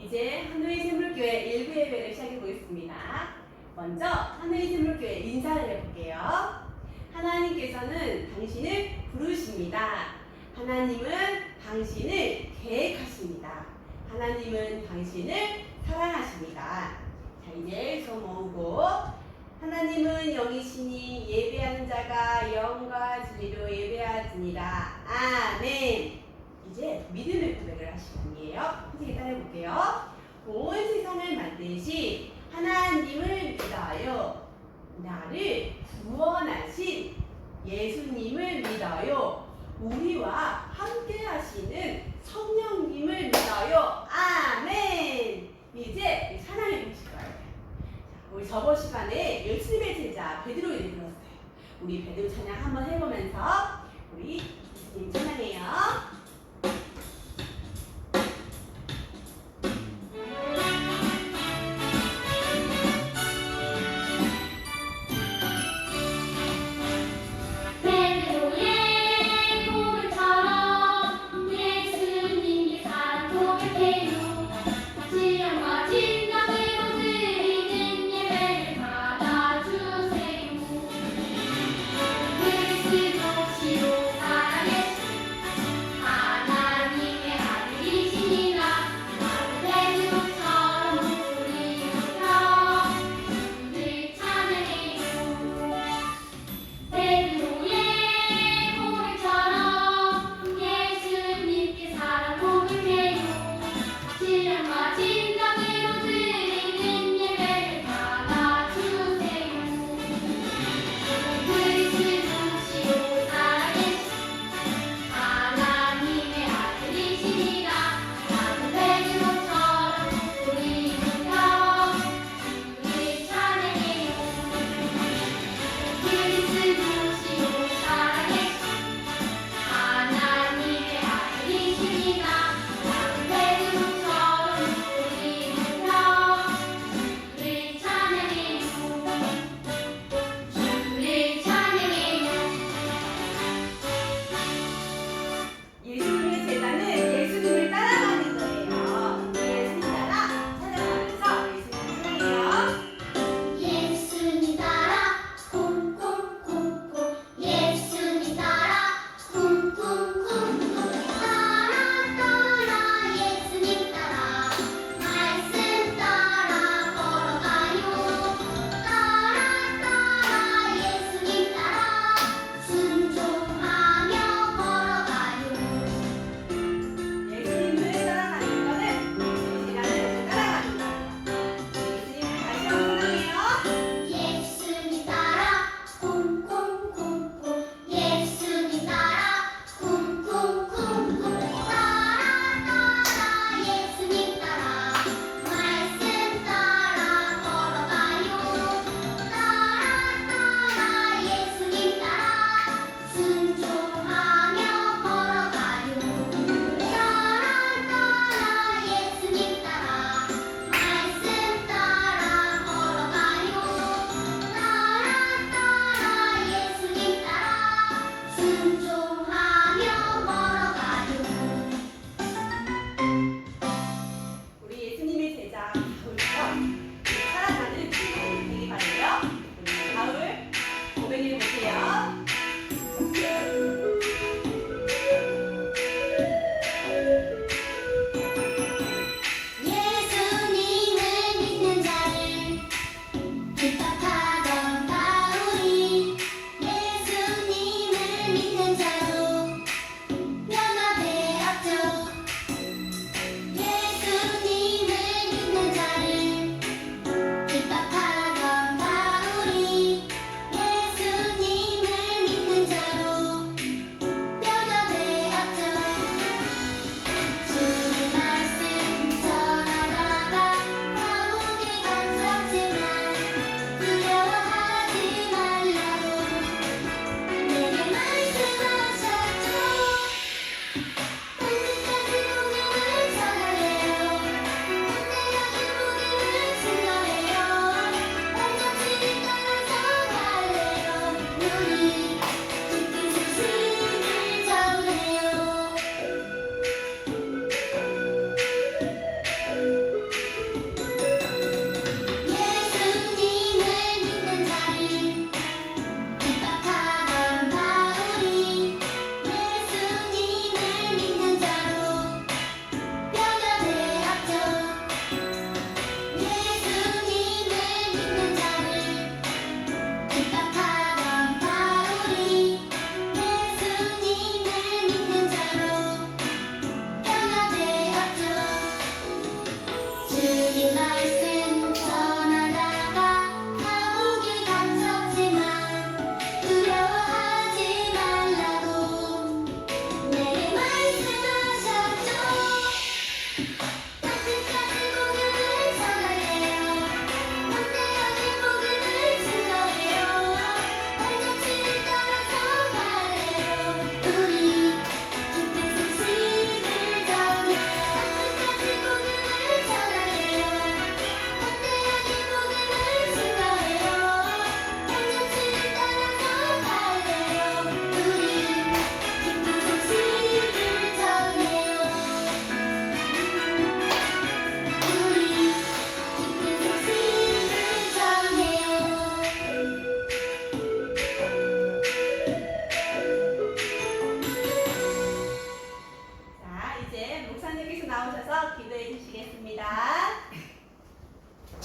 이제 한우이 샘물교회 일부 예배를 시작해 보겠습니다. 먼저 한우이 샘물교회 인사를 해볼게요. 하나님께서는 당신을 부르십니다. 하나님은 당신을 계획하십니다. 하나님은 당신을 사랑하십니다. 자, 이제 손 모으고 하나님은 영이시니 예배하는 자가 영과 진리로 예배하지니라. 아멘. 이제 믿음의 고백을 할 시간이에요. 선생님 따라해볼게요. 온 세상을 만드신 하나님을 믿어요. 나를 구원하신 예수님을 믿어요. 우리와 함께 하시는 성령님을 믿어요. 아멘. 이제 찬양해 보실 거예요. 자, 우리 저번 시간에 예수님의 제자 베드로를 들었어요. 우리 베드로 찬양 한번 해보면서 우리 예수님 찬양해요.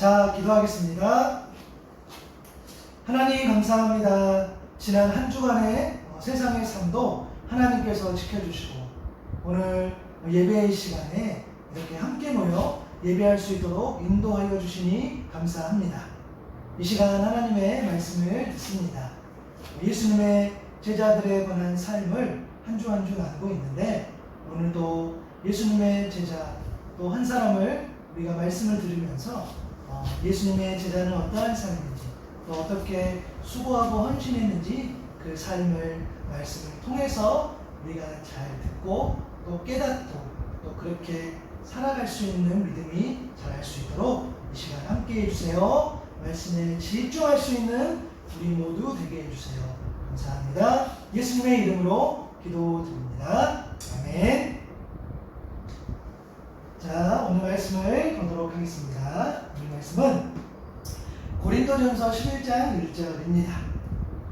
자, 기도하겠습니다. 하나님 감사합니다. 지난 한 주간의 세상의 삶도 하나님께서 지켜주시고 오늘 예배의 시간에 이렇게 함께 모여 예배할 수 있도록 인도하여 주시니 감사합니다. 이 시간 하나님의 말씀을 듣습니다. 예수님의 제자들에 관한 삶을 한 주 한 주 나누고 있는데 오늘도 예수님의 제자 또 한 사람을 우리가 말씀을 들으면서 예수님의 제자는 어떠한 삶인지 또 어떻게 수고하고 헌신했는지 그 삶을 말씀을 통해서 우리가 잘 듣고 또 깨닫고 또 그렇게 살아갈 수 있는 믿음이 자랄 수 있도록 이 시간 함께 해주세요. 말씀에 집중할 수 있는 우리 모두 되게 해주세요. 감사합니다. 예수님의 이름으로 기도드립니다. 아멘. 자, 오늘 말씀을 보도록 하겠습니다. 오늘 말씀은 고린도전서 11장 1절입니다.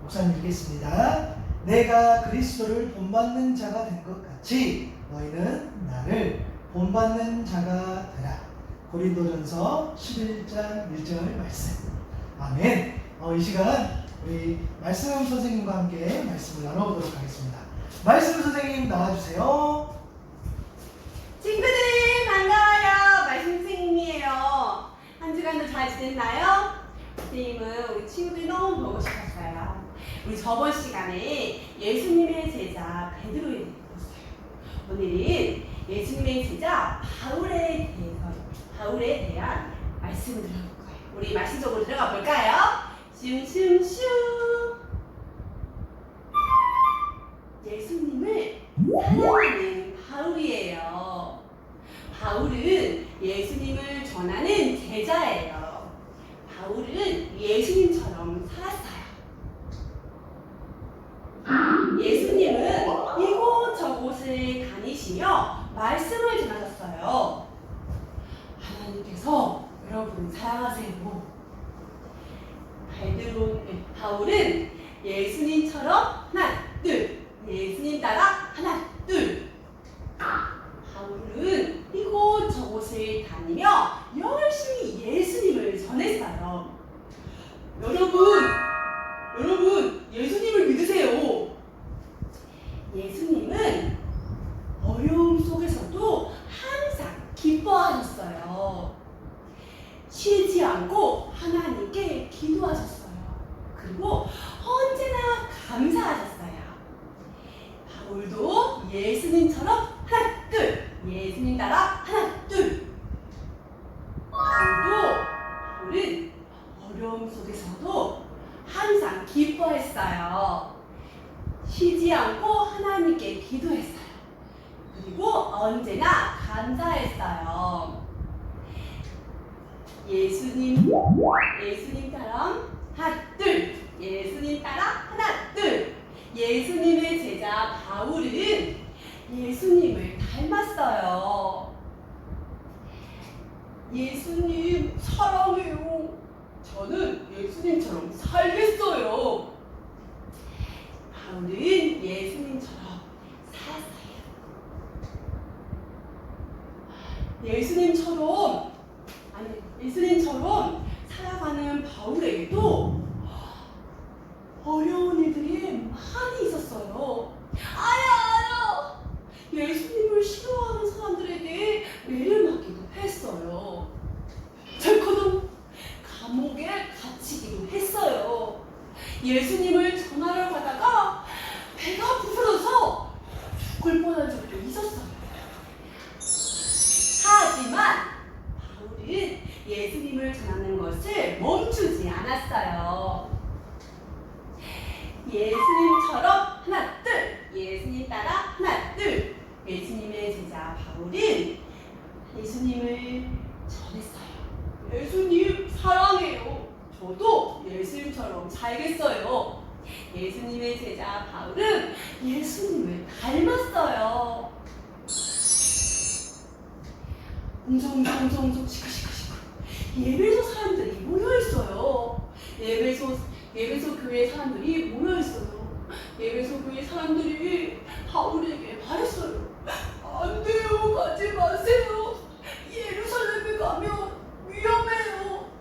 목사님 읽겠습니다. 내가 그리스도를 본받는 자가 된 것 같이 너희는 나를 본받는 자가 되라. 고린도전서 11장 1절 말씀. 아멘. 이 시간 우리 말씀 선생님과 함께 말씀을 나눠보도록 하겠습니다. 말씀 선생님 나와주세요. 친구들 반가워요. 말씀 선생님이에요. 한 주간도 잘 지냈나요? 선생님은 우리 친구들이 너무 보고 싶었어요. 우리 저번 시간에 예수님의 제자 베드로에 대해 배웠어요. 오늘은 예수님의 제자 바울에 대한 말씀을 들어볼 거예요. 우리 말씀 속으로 들어가 볼까요? 슝슝슝. 예수님을 사랑하는 바울이에요. 바울은 예수님을 전하는 제자예요. 바울은 예수님처럼 살았어요. 예수님은 이곳저곳을 다니시며 말씀을 전하셨어요. 하나님께서 여러분을 사랑하세요. 바울은 예수님처럼 하나, 둘, 예수님 따라 하나, 둘. 바울은 이곳저곳을 다니며 열심히 예수님을 전했어요. 여러분, 예수님을 믿으세요. 예수님은 어려움 속에서도 항상 기뻐하셨어요. 쉬지 않고 하나님께 기도하셨어요. 그리고 언제나 감사하셨어요. 바울도 예수님처럼 하나, 둘, 예수님 따라 하나, 둘. 바울은 어려움 속에서도 항상 기뻐했어요. 쉬지 않고 하나님께 기도했어요. 그리고 언제나 감사했어요. 예수님처럼 하나, 둘, 예수님 따라 하나, 둘. 예수님의 제자 바울은 예수님을 닮았어요. 예수님 사랑해요. 저는 예수님처럼 살겠어요. 바울은 예수님처럼 살았어요. 예수님처럼 살아가는 바울에게도 어려운 일들이 많이 있었어요. 아야! 예수님을 싫어하는 사람들에게 매를 맞기도 했어요. 덜커덩 감옥에 갇히기도 했어요. 예수님을 전하러 가다가 배가 부풀어서 죽을 뻔한 적도 있었어요. 하지만 바울은 예수님을 전하는 것을 멈추지 않았어요. 예수님처럼 하나, 둘, 예수님 따라 하나, 둘. 예수님의 제자 바울은 예수님을 전했어요. 예수님 사랑해요. 저도 예수님처럼 살겠어요. 예수님의 제자 바울은 예수님을 닮았어요. 웅성웅성 시끌시끌 예배소 사람들이 모여있어요. 예배소 교회 사람들이 모여있어요. 예배소 교회 사람들이 바울에게 말했어요. 안 돼요, 가지 마세요. 예루살렘에 가면 위험해요.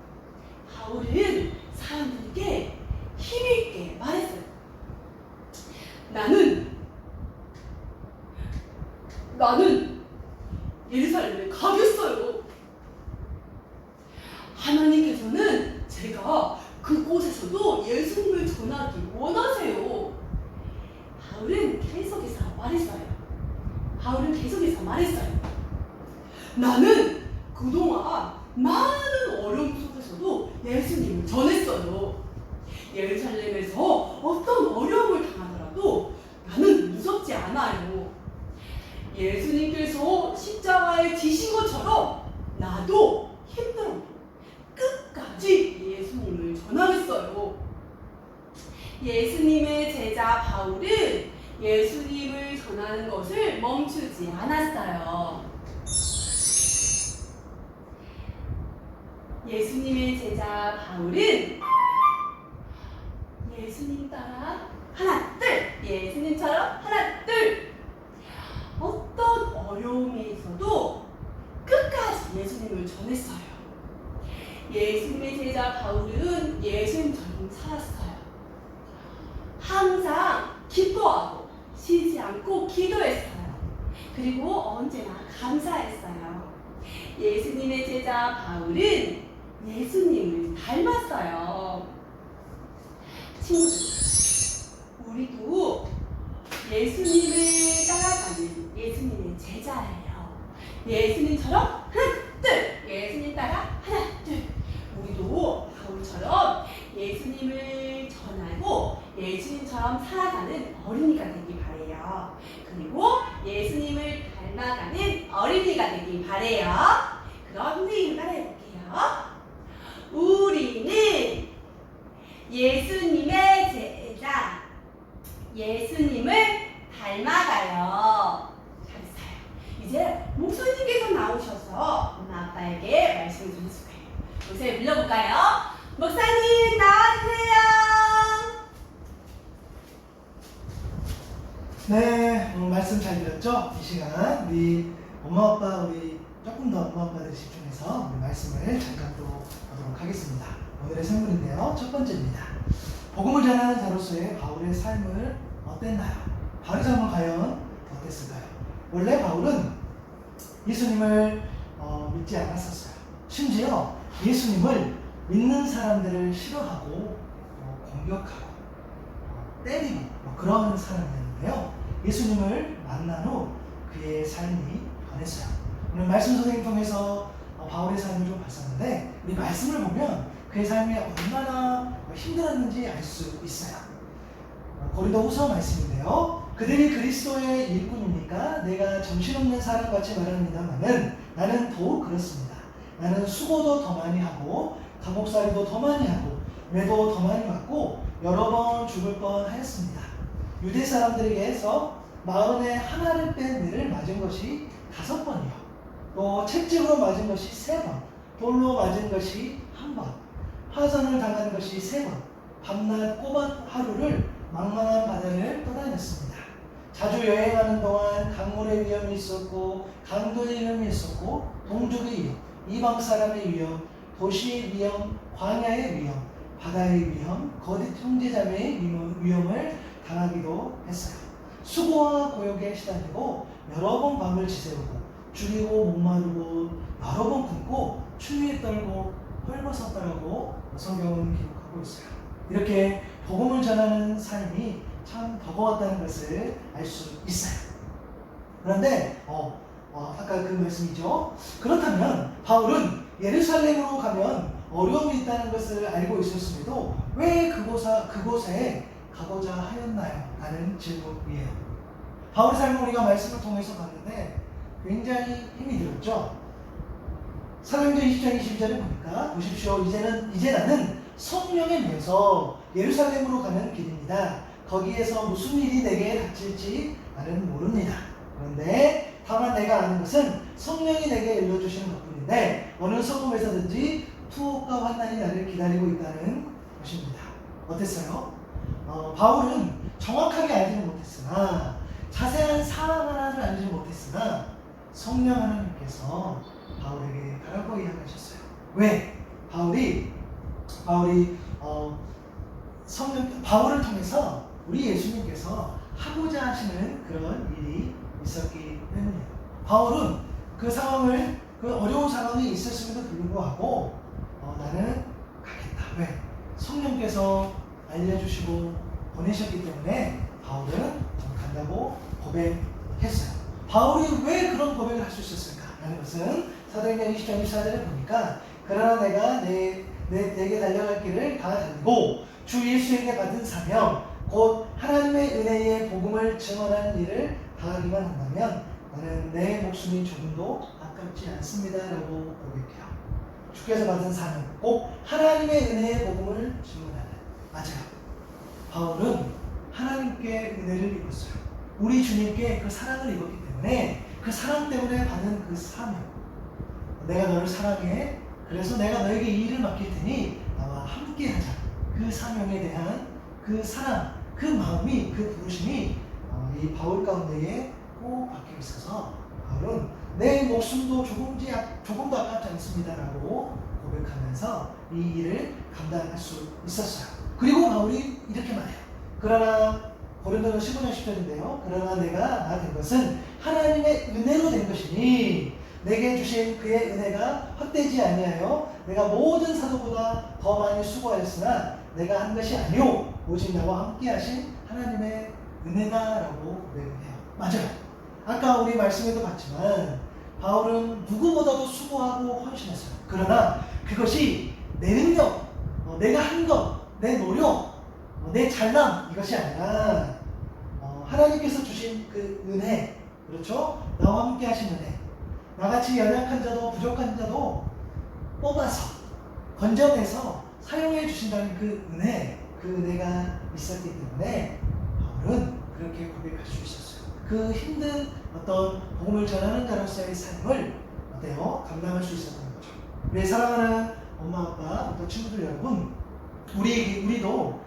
나는 예루살렘에 가겠어요. 하나님께서는 제가 그곳에서도 예수님을 전하기 원하세요. 바울은 계속해서 말했어요. 나는 그동안 많은 어려움 속에서도 예수님을 전했어요. 예루살렘에서 어떤 어려움을 당하더라도 나는 무섭지 않아요. 예수님께서 십자가에 지신 것처럼 나도 힘들어도 끝까지 예수님을 전하겠어요. 예수님의 제자 바울은 예수님을 전하는 것을 멈추지 않았어요. 예수님의 제자 바울은 예수님 따라 하나, 둘! 예수님처럼 하나, 둘! 어떤 어려움에 있어도 끝까지 예수님을 전했어요. 예수님의 제자 바울은 예수님처럼 살았어요. 항상 기뻐하고 쉬지 않고 기도했어요. 그리고 언제나 감사했어요. 예수님의 제자 바울은 예수님을 닮았어요. 친구들, 우리도 예수님을 따라가는 예수님의 제자예요. 예수님처럼 하나, 둘! 예수님 따라 하나, 둘! 우리도 바울처럼 예수님을 전하고 예수님처럼 살아가는 어린이가 되길 바래요. 그리고 예수님을 닮아가는 어린이가 되길 바래요. 그럼 선생님을 따라해볼게요. 우리는 예수님의 제자, 예수님을 닮아가요. 잘했어요. 이제 목사님께서 나오셔서 엄마 아빠에게 말씀을 전해줄 거예요. 요새 불러볼까요? 목사님 나와주세요. 네, 말씀 잘 들었죠? 이 시간 우리 엄마 아빠 조금 더 엄마 아빠들 집중해서 우리 말씀을 잠깐 또 보도록 하겠습니다. 오늘의 선물인데요. 첫 번째입니다. 복음을 전하는 자로서의 바울의 삶을 어땠나요? 바울의 삶은 과연 어땠을까요? 원래 바울은 예수님을 믿지 않았었어요. 심지어 예수님을 믿는 사람들을 싫어하고 공격하고 때리고 그런 사람이었는데요. 예수님을 만난 후 그의 삶이 변했어요. 오늘 말씀 선생님 통해서 바울의 삶을 좀 봤었는데 우리 말씀을 보면 그의 삶이 얼마나 힘들었는지 알 수 있어요. 고린도후서 말씀인데요. 그들이 그리스도의 일꾼입니까? 내가 정신없는 사람같이 말합니다마는 나는 더욱 그렇습니다. 나는 수고도 더 많이 하고 감옥살이도 더 많이 하고 매도 더 많이 맞고 여러 번 죽을 뻔하였습니다. 유대 사람들에게서 마흔에 하나를 뺀 매를 맞은 것이 5번이요. 또 채찍으로 맞은 것이 3번, 돌로 맞은 것이 1번, 화선을 당한 것이 3번, 밤낮 꼬박 하루를 망망한 바다를 떠다녔습니다. 자주 여행하는 동안 강물의 위험이 있었고 강도의 위험이 있었고 동족의 위험, 이방 사람의 위험, 도시의 위험, 광야의 위험, 바다의 위험, 거짓 형제자매의 위험을 당하기도 했어요. 수고와 고역에 시달리고 여러 번 밤을 지새우고 죽이고 목마르고 여러 번 굶고 추위에 떨고 헐벗었다라고 성경은 기록하고 있어요. 이렇게 복음을 전하는 삶이 참 버거웠다는 것을 알 수 있어요. 그런데 아까 그 말씀이죠. 그렇다면 바울은 예루살렘으로 가면 어려움이 있다는 것을 알고 있었음에도 왜 그곳에 가고자 하였나요? 라는 질문이에요. 바울의 삶을 우리가 말씀을 통해서 봤는데 굉장히 힘이 들었죠. 사도행전 20장 22절에 보니까 보십시오. 이제 나는 성령에 매서 예루살렘으로 가는 길입니다. 거기에서 무슨 일이 내게 닥칠지 나는 모릅니다. 그런데 다만 내가 아는 것은 성령이 내게 일러주시는 것뿐인데 어느 성읍에서든지 투옥과 환난이 나를 기다리고 있다는 것입니다. 어땠어요? 바울은 정확하게 알지는 못했으나 자세한 상황 하나를 알지 못했으나 성령 하나님께서 바울에게 가라고 이야기하셨어요. 왜? 바울을 통해서 우리 예수님께서 하고자 하시는 그런 일이 있었기 때문이에요. 바울은 그 상황을, 그 어려운 상황이 있었음에도 불구하고 나는 가겠다. 왜? 성령께서 알려주시고 보내셨기 때문에 바울은 간다고 고백했어요. 바울이 왜 그런 고백을 할 수 있었을까? 라는 것은 사도행전 20장 24절에 보니까 그러나 내가 내게 달려갈 길을 다 달리고 주 예수에게 받은 사명 곧 하나님의 은혜의 복음을 증언하는 일을 다하기만 한다면 나는 내 목숨이 조금도 아깝지 않습니다. 라고 고백해요. 주께서 받은 사명 꼭 하나님의 은혜의 복음을 증언하는. 맞아요. 바울은 하나님께 은혜를 입었어요. 우리 주님께 그 사랑을 입었기 때문에 그 사랑 때문에 받는 그 사명. 내가 너를 사랑해. 그래서 내가 너에게 이 일을 맡길 테니 나와 함께 하자. 그 사명에 대한 그 사랑, 그 마음이, 그 부르심이 이 바울 가운데에 꼭 박혀 있어서 바울은 내 목숨도 조금도 아깝지 않습니다. 라고 고백하면서 이 일을 감당할 수 있었어요. 그리고 바울이 이렇게 말해요. 그러나 고린도서 15장 10절인데요. 그러나 내가 나 된 것은 하나님의 은혜로 된 것이니 내게 주신 그의 은혜가 헛되지 아니하여 내가 모든 사도보다 더 많이 수고하였으나 내가 한 것이 아니오 오직 나와 함께 하신 하나님의 은혜다라고 고백을 해요. 맞아요. 아까 우리 말씀에도 봤지만 바울은 누구보다도 수고하고 헌신했어요. 그러나 그것이 내 능력, 내가 한 것, 내 노력, 내 잘남 이것이 아니라 하나님께서 주신 그 은혜, 그렇죠? 나와 함께 하신 은혜, 나같이 연약한 자도 부족한 자도 뽑아서 건져내서 사용해 주신다는 그 은혜, 그 은혜가 있었기 때문에 바울은 그렇게 고백할 수 있었어요. 그 힘든 어떤 복음을 전하는 자로서의 삶을 어때요? 감당할 수 있었던 거죠. 우리 사랑하는 엄마, 아빠, 또 친구들 여러분, 우리도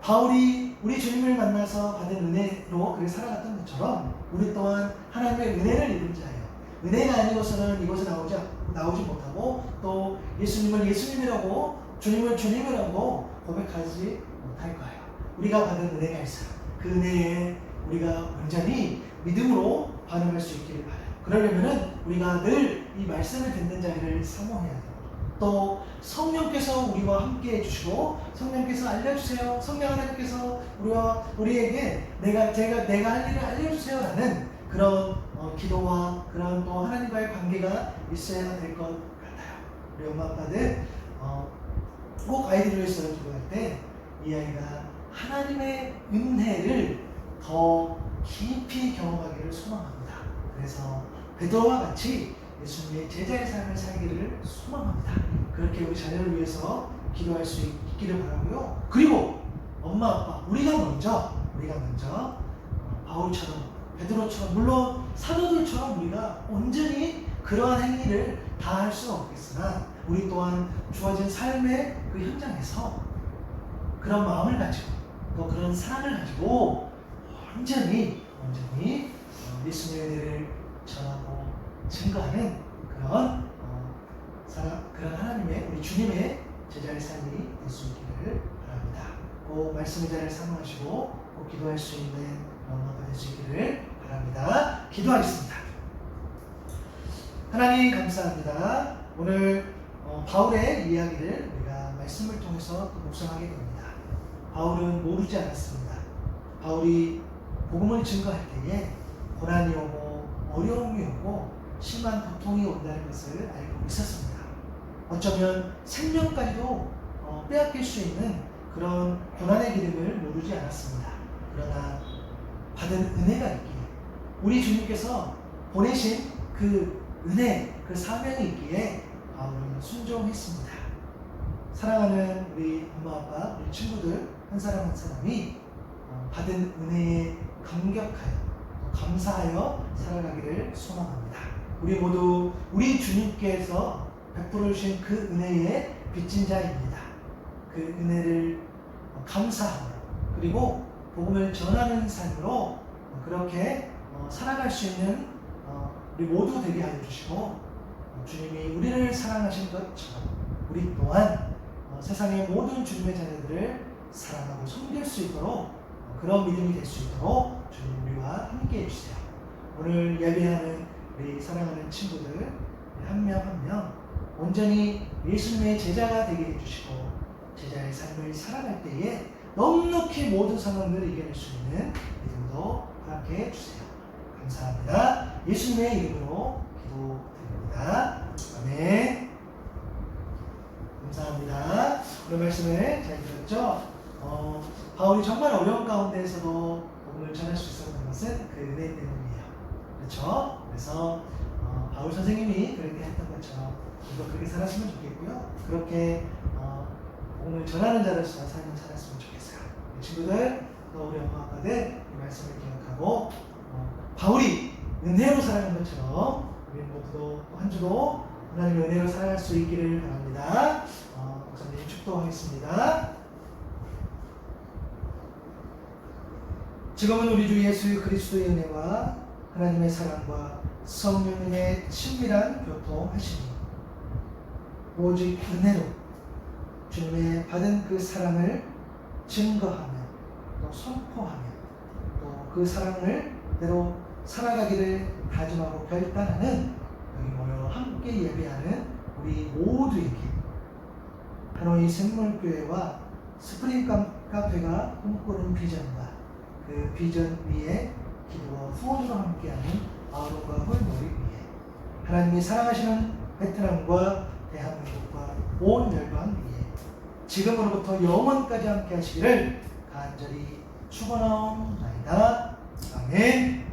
바울이 우리 주님을 만나서 받은 은혜로 그렇게 살아갔던 것처럼 우리 또한 하나님의 은혜를 입은 자예요. 은혜가 아니고서는 이곳에 나오지 못하고 또 예수님을 예수님이라고 주님을 주님이라고 고백하지 못할 거예요. 우리가 받은 은혜가 있어요. 그 은혜에 우리가 완전히 믿음으로 반응할 수 있기를 바라요. 그러려면은 우리가 늘 이 말씀을 듣는 자리를 사모해야 돼요. 또 성령께서 우리와 함께 해주시고 성령께서 알려주세요. 성령 하나님께서 우리에게 내가 할 일을 알려주세요라는 그런 기도와 그런 또 하나님과의 관계가 있어야 될 것 같아요. 우리 엄마 아빠들 꼭 아이들을 위해서 기도할 때 이 아이가 하나님의 은혜를 더 깊이 경험하기를 소망합니다. 그래서 베드로와 같이 예수님의 제자의 삶을 살기를 소망합니다. 그렇게 우리 자녀를 위해서 기도할 수 있기를 바라고요. 그리고 엄마 아빠 우리가 먼저 바울처럼 베드로처럼 물론 사도들처럼 우리가 온전히 그러한 행위를 다 할 수는 없겠으나 우리 또한 주어진 삶의 그 현장에서 그런 마음을 가지고 또 그런 사랑을 가지고 온전히 예수님의 은혜를 전하고 증거하는 그런 하나님의 우리 주님의 제자의 삶이 될 수 있기를 바랍니다. 꼭 말씀의 자리를 사모하시고 꼭 기도할 수 있는 엄마가 될 수 있기를 바랍니다. 기도하겠습니다. 하나님 감사합니다. 오늘 바울의 이야기를 우리가 말씀을 통해서 또 묵상하게 됩니다. 바울은 모르지 않았습니다. 바울이 복음을 증거할 때에 고난이 오고 어려움이 오고 심한 고통이 온다는 것을 알고 있었습니다. 어쩌면 생명까지도 빼앗길 수 있는 그런 고난의 기름을 모르지 않았습니다. 그러나 받은 은혜가 있기에 우리 주님께서 보내신 그 은혜, 그 사명이 있기에 바울은 순종했습니다. 사랑하는 우리 엄마, 아빠, 우리 친구들 한 사람 한 사람이 받은 은혜에 감격하여 감사하여 살아가기를 소망합니다. 우리 모두 우리 주님께서 베풀어 주신 그 은혜에 빚진 자입니다. 그 은혜를 감사하고 그리고 복음을 전하는 삶으로 그렇게 살아갈 수 있는 우리 모두 되게 하여 주시고 주님이 우리를 사랑하신 것처럼 우리 또한 세상의 모든 주님의 자녀들을 사랑하고 섬길 수 있도록 그런 믿음이 될 수 있도록 주님 우리와 함께 해주세요. 오늘 예배하는 우리 사랑하는 친구들 한 명 한 명 온전히 예수님의 제자가 되게 해주시고 제자의 삶을 살아갈 때에 넉넉히 모든 상황들을 이겨낼 수 있는 믿음도 허락해 주세요. 감사합니다. 예수님의 이름으로 기도드립니다. 아멘. 감사합니다. 오늘 말씀을 잘 들었죠? 바울이 정말 어려운 가운데에서도 복음을 전할 수 있었던 것은 그 은혜 때문이에요. 그렇죠? 그래서 바울 선생님이 그렇게 했던 것처럼 우리도 그렇게 살았으면 좋겠고요. 그렇게 복음을 전하는 자로서 삶을 살았으면 좋겠어요. 친구들, 또 우리 엄마 아빠들 이 말씀을 기억하고 바울이 은혜로 살아간 것처럼 우리 모두도 한 주도 하나님의 은혜로 살아갈 수 있기를 바랍니다. 목사님 축도하겠습니다. 지금은 우리 주 예수 그리스도의 은혜와 하나님의 사랑과 성령님의 친밀한 교통하심이 오직 은혜로 주님의 받은 그 사랑을 증거하며 또 선포하며 또 그 사랑을 대로 살아가기를 다짐하고 결단하는 여기 모여 함께 예배하는 우리 모두에게 하노이 생물교회와 스프링 카페가 꿈꾸는 비전과 그 비전 위에 기도와 후원으로 함께하는 아우론과 홀모를 위해 하나님이 사랑하시는 베트남과 대한민국과 온 열방 위에 지금으로부터 영원까지 함께 하시기를 간절히 축원하옵나이다. 아멘.